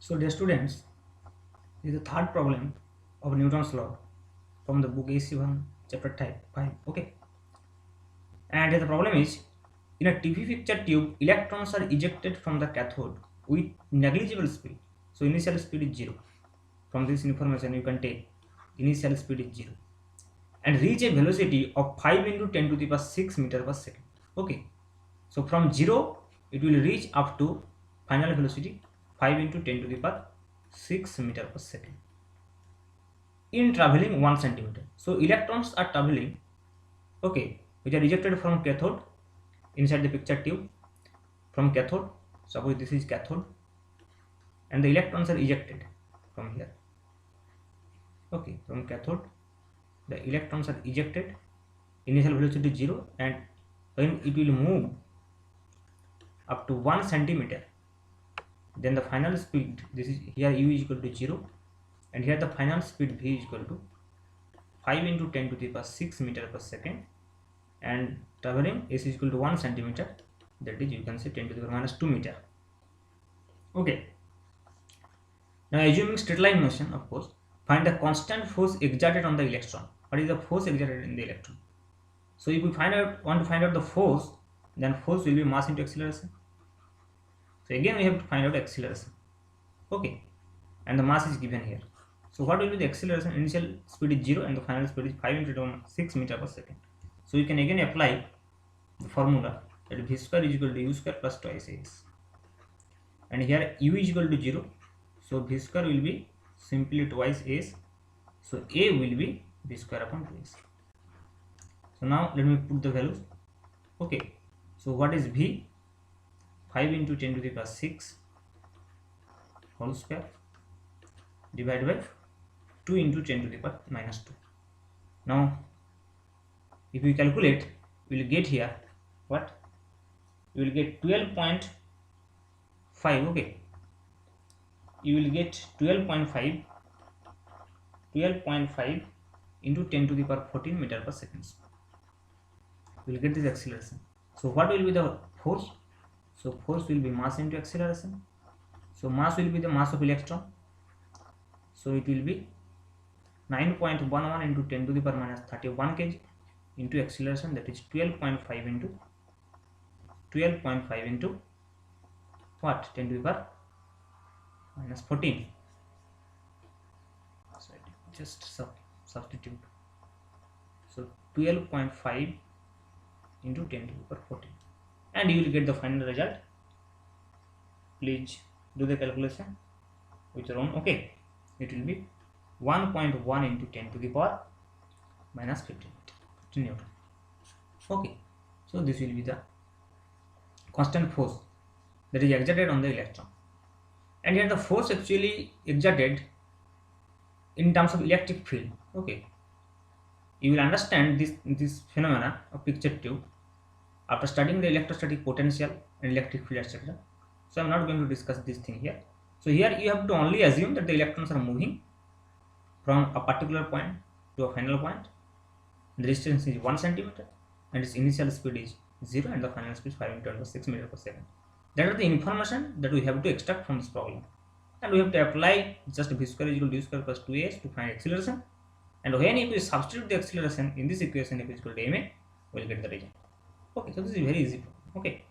So dear students, this is the third problem of Newton's law from the book AC1 chapter type 5. Okay, and the problem is, in a TV picture tube, electrons are ejected from the cathode with negligible speed. So initial speed is 0. From this information you can take initial speed is 0 and reach a velocity of 5 into 10 to the power 6 meter per second. Okay, so from 0 it will reach up to final velocity 5 into 10 to the power 6 meter per second in traveling 1 centimeter. So electrons are traveling, okay, which are ejected from cathode inside the picture tube. From cathode, suppose this is cathode, and the electrons are ejected from here. Okay, from cathode the electrons are ejected, initial velocity 0, and when it will move up to 1 centimeter, then the final speed, this is here u is equal to 0, and here the final speed v is equal to 5 into 10 to the power 6 meter per second, and traveling s is equal to 1 centimeter, that is you can say 10 to the power minus 2 meter. Okay, now assuming straight line motion, of course, find the constant force exerted on the electron. What is the force exerted in the electron? So if we want to find out the force, then force will be mass into acceleration. So again we have to find out acceleration. Okay, and the mass is given here. So what will be the acceleration? Initial speed is 0 and the final speed is 5 into 6 meter per second. So you can again apply the formula that v square is equal to u square plus twice s. And here u is equal to 0. So v square will be simply twice s. So a will be v square upon 2s. So now let me put the values. Okay, so what is v? 5 into 10 to the power 6 whole square divided by 2 into 10 to the power minus 2. Now if we calculate, we will get here what? You will get 12.5. Okay, you will get 12.5 into 10 to the power 14 meter per second. We will get this acceleration. So what will be the force? So force will be mass into acceleration. So mass will be the mass of electron. So it will be 9.11 into 10 to the power minus 31 kg into acceleration, that is 12.5 into what? 10 to the power minus 14. So just substitute. So 12.5 into 10 to the power 14, and you will get the final result. Please do the calculation with your own. Okay, it will be 1.1 into 10 to the power minus 15 Newton. Okay, so this will be the constant force that is exerted on the electron, and here the force actually exerted in terms of electric field. Okay, you will understand this phenomena of picture tube after studying the electrostatic potential and electric field, etc. So I am not going to discuss this thing here. So here you have to only assume that the electrons are moving from a particular point to a final point. The distance is 1 centimeter and its initial speed is 0 and the final speed is 5 into 6 meter per second. That is the information that we have to extract from this problem, and we have to apply just v square is equal to u square plus 2s to find acceleration. And when if we substitute the acceleration in this equation, if is equal to ma, we will get the result. Okay, so this is very easy. Okay,